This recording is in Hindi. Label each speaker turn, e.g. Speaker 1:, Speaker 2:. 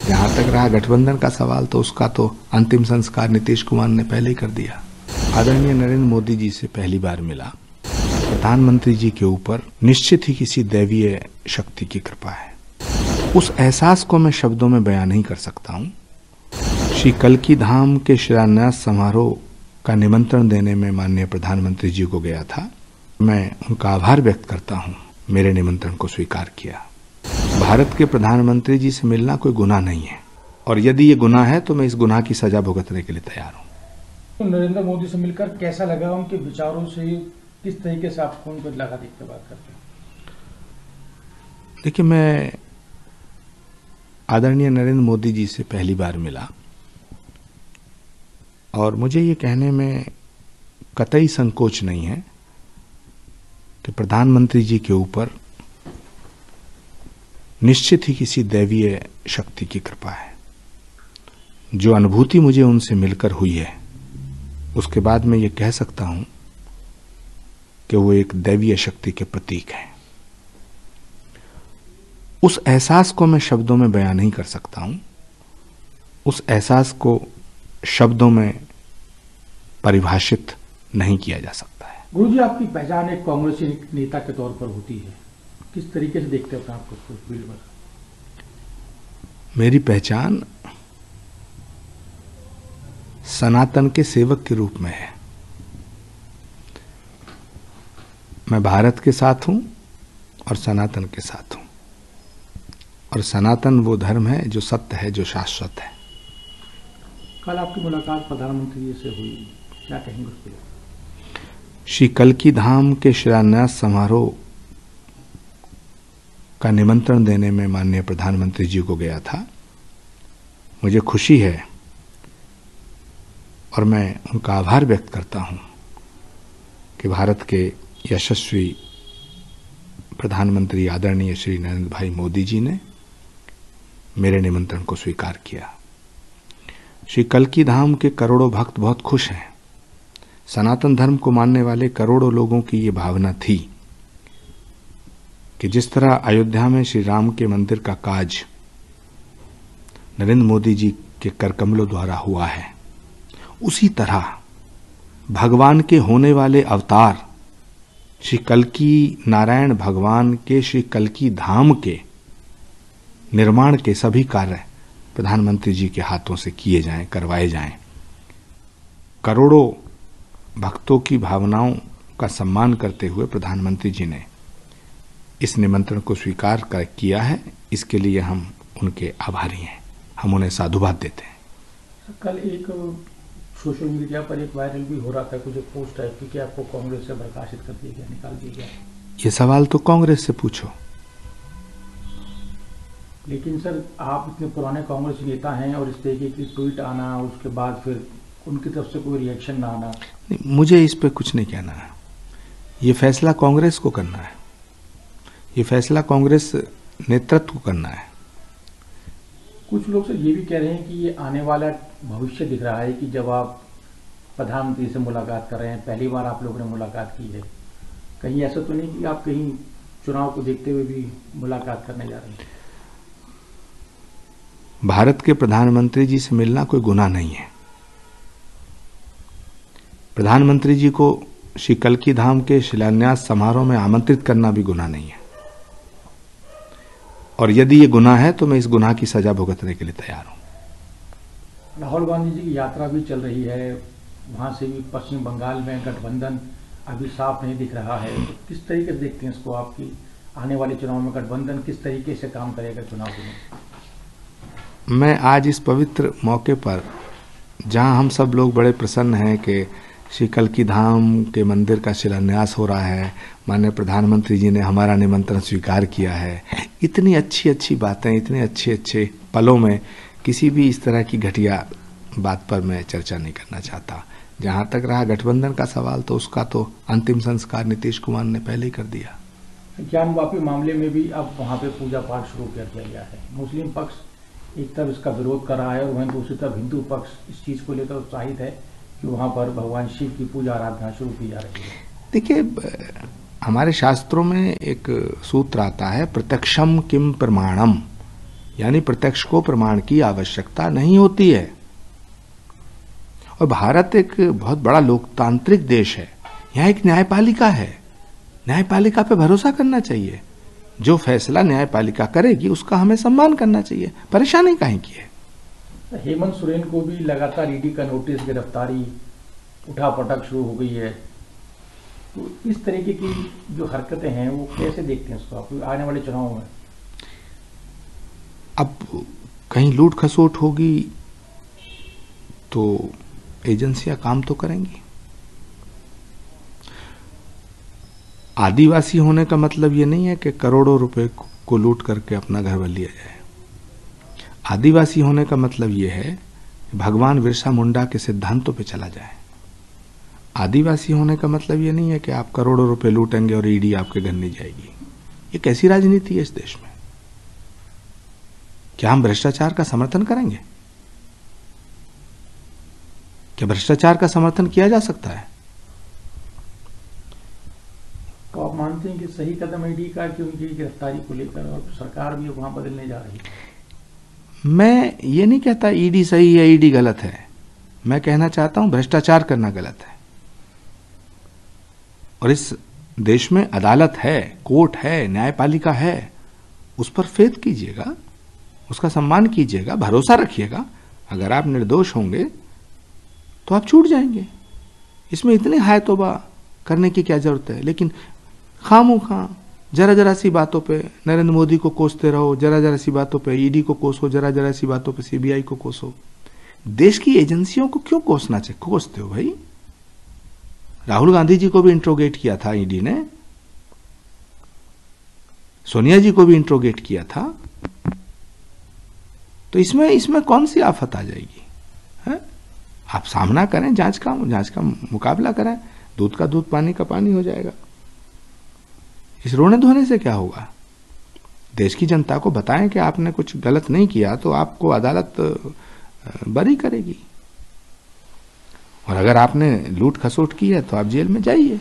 Speaker 1: जहां तक रहा गठबंधन का सवाल, तो उसका तो अंतिम संस्कार नीतीश कुमार ने पहले ही कर दिया। आदरणीय नरेंद्र मोदी जी से पहली बार मिला। प्रधानमंत्री जी के ऊपर निश्चित ही किसी दैवीय शक्ति की कृपा है। उस एहसास को मैं शब्दों में बयान नहीं कर सकता हूं। श्री कल्की धाम के शिलान्यास समारोह का निमंत्रण देने में माननीय प्रधानमंत्री जी को गया था। मैं उनका आभार व्यक्त करता हूं, मेरे निमंत्रण को स्वीकार किया। भारत के प्रधानमंत्री जी से मिलना कोई गुनाह नहीं है, और यदि ये गुनाह है तो मैं इस गुनाह की सजा भुगतने के लिए तैयार हूं।
Speaker 2: तो नरेंद्र मोदी से मिलकर कैसा लगा? उनके विचारों से किस तरीके से आपको उनको लगा देख के बात करते हैं?
Speaker 1: देखिए, मैं आदरणीय नरेंद्र मोदी जी से पहली बार मिला, और मुझे ये कहने में कतई संकोच नहीं है कि प्रधानमंत्री जी के ऊपर निश्चित ही किसी दैवीय शक्ति की कृपा है। जो अनुभूति मुझे उनसे मिलकर हुई है, उसके बाद मैं ये कह सकता हूं कि वो एक दैवीय शक्ति के प्रतीक हैं। उस एहसास को मैं शब्दों में बयान नहीं कर सकता हूं। उस एहसास को शब्दों में परिभाषित नहीं किया जा सकता है।
Speaker 2: गुरुजी, आपकी पहचान एक कांग्रेसी नेता के तौर पर होती है, किस तरीके से देखते हैं आपको फील्ड में?
Speaker 1: मेरी पहचान सनातन के सेवक के रूप में है। मैं भारत के साथ हूं और सनातन के साथ हूं, और सनातन वो धर्म है जो सत्य है, जो शाश्वत है।
Speaker 2: कल आपकी मुलाकात प्रधानमंत्री जी से हुई, क्या कहेंगे उसके लिए?
Speaker 1: श्री कल्की धाम के शिलान्यास समारोह का निमंत्रण देने में माननीय प्रधानमंत्री जी को गया था। मुझे खुशी है और मैं उनका आभार व्यक्त करता हूं कि भारत के यशस्वी प्रधानमंत्री आदरणीय श्री नरेंद्र भाई मोदी जी ने मेरे निमंत्रण को स्वीकार किया। श्री कल्की धाम के करोड़ों भक्त बहुत खुश हैं। सनातन धर्म को मानने वाले करोड़ों लोगों की ये भावना थी कि जिस तरह अयोध्या में श्री राम के मंदिर का काज नरेंद्र मोदी जी के करकमलों द्वारा हुआ है, उसी तरह भगवान के होने वाले अवतार श्री कल्की नारायण भगवान के श्री कल्की धाम के निर्माण के सभी कार्य प्रधानमंत्री जी के हाथों से किए जाएं, करवाए जाएं। करोड़ों भक्तों की भावनाओं का सम्मान करते हुए प्रधानमंत्री जी ने इस निमंत्रण को स्वीकार किया है। इसके लिए हम उनके आभारी हैं, हम उन्हें साधुवाद देते हैं।
Speaker 2: कल एक सोशल मीडिया पर एक वायरल भी हो रहा था, कुछ पोस्ट है कि आपको कांग्रेस से बर्खास्त कर दिया गया, निकाल दिया गया।
Speaker 1: ये सवाल तो कांग्रेस से पूछो।
Speaker 2: लेकिन सर, आप इतने पुराने कांग्रेस नेता हैं और इस तरीके की ट्वीट आना, उसके बाद फिर उनकी तरफ से कोई रिएक्शन ना आना।
Speaker 1: मुझे इस पे कुछ नहीं कहना है। ये फैसला कांग्रेस को करना है, ये फैसला कांग्रेस नेतृत्व को करना है।
Speaker 2: कुछ लोग सर ये भी कह रहे हैं कि ये आने वाला भविष्य दिख रहा है कि जब आप प्रधानमंत्री से मुलाकात कर रहे हैं, पहली बार आप लोगों ने मुलाकात की है, कहीं ऐसा तो नहीं कि आप कहीं चुनाव को देखते हुए भी मुलाकात करने जा रहे हैं?
Speaker 1: भारत के प्रधानमंत्री जी से मिलना कोई गुनाह नहीं है। प्रधानमंत्री जी को श्री कल्की धाम के शिलान्यास समारोह में आमंत्रित करना भी गुनाह नहीं है, और यदि ये गुनाह है तो मैं इस गुनाह की सजा भुगतने के लिए तैयार हूं।
Speaker 2: राहुल गांधी जी की यात्रा भी चल रही है, वहां से भी पश्चिम बंगाल में गठबंधन अभी साफ नहीं दिख रहा है, तो किस तरीके से देखते हैं इसको? आपकी आने वाले चुनाव में गठबंधन किस तरीके से काम करेगा चुनाव में?
Speaker 1: मैं आज इस पवित्र मौके पर, जहां हम सब लोग बड़े प्रसन्न हैं कि श्री कल्की धाम के मंदिर का शिलान्यास हो रहा है, माननीय प्रधानमंत्री जी ने हमारा निमंत्रण स्वीकार किया है, इतनी अच्छी अच्छी बातें, इतने अच्छे अच्छे पलों में किसी भी इस तरह की घटिया बात पर मैं चर्चा नहीं करना चाहता। जहां तक रहा गठबंधन का सवाल, तो उसका तो अंतिम संस्कार नीतीश कुमार ने पहले ही कर दिया।
Speaker 2: ज्ञानवापी मामले में भी अब वहां पे पूजा पाठ शुरू कर दिया गया है। मुस्लिम पक्ष एक तरफ इसका विरोध कर रहा है और वहीं दूसरी तरफ हिंदू पक्ष इस चीज को लेकर उत्साहित है कि वहां पर भगवान शिव की पूजा आराधना शुरू की जा रही है।
Speaker 1: देखिए, हमारे शास्त्रों में एक सूत्र आता है, प्रत्यक्षम किम प्रमाणम। यानी प्रत्यक्ष को प्रमाण की आवश्यकता नहीं होती है। और भारत एक बहुत बड़ा लोकतांत्रिक देश है, यहाँ एक न्यायपालिका है, न्यायपालिका पे भरोसा करना चाहिए। जो फैसला न्यायपालिका करेगी उसका हमें सम्मान करना चाहिए, परेशानी काहे की है।
Speaker 2: हेमंत सोरेन को भी लगातार ईडी का नोटिस, गिरफ्तारी, उठापटक शुरू हो गई है, तो इस तरीके की जो हरकतें हैं वो कैसे देखते हैं उसको आप आने वाले चुनाव में?
Speaker 1: अब कहीं लूट खसोट होगी तो एजेंसियां काम तो करेंगी। आदिवासी होने का मतलब ये नहीं है कि करोड़ों रुपए को लूट करके अपना घर बन लिया जाए। आदिवासी होने का मतलब ये है कि भगवान बिरसा मुंडा के सिद्धांतों पे चला जाए। आदिवासी होने का मतलब ये नहीं है कि आप करोड़ों रुपए लूटेंगे और ईडी आपके घर नहीं जाएगी। ये कैसी राजनीति है इस देश में? क्या हम भ्रष्टाचार का समर्थन करेंगे? क्या भ्रष्टाचार का समर्थन किया जा सकता है?
Speaker 2: तो आप मानते हैं कि सही कदम ईडी का कि उनकी गिरफ्तारी को लेकर, और सरकार भी वहां बदलने जा रही है?
Speaker 1: मैं ये नहीं कहता ईडी सही है ईडी गलत है। मैं कहना चाहता हूं भ्रष्टाचार करना गलत है। और इस देश में अदालत है, कोर्ट है, न्यायपालिका है, उस पर फेथ कीजिएगा, उसका सम्मान कीजिएगा, भरोसा रखिएगा। अगर आप निर्दोष होंगे तो आप छूट जाएंगे। इसमें इतनी हाय तौबा करने की क्या जरूरत है? लेकिन खामोखा जरा जरा सी बातों पे नरेंद्र मोदी को कोसते रहो, जरा जरा सी बातों पे ईडी को कोसो, जरा जरा सी बातों पे सीबीआई को कोसो। देश की एजेंसियों को क्यों कोसते हो भाई? राहुल गांधी जी को भी इंट्रोगेट किया था ईडी ने, सोनिया जी को भी इंट्रोगेट किया था, तो इसमें कौन सी आफत आ जाएगी? है? आप सामना करें, जांच का मुकाबला करें, दूध का दूध, पानी का पानी हो जाएगा। इस रोने धोने से क्या होगा? देश की जनता को बताएं कि आपने कुछ गलत नहीं किया तो आपको अदालत बरी करेगी। और अगर आपने लूट खसोट की है तो आप जेल में जाइए।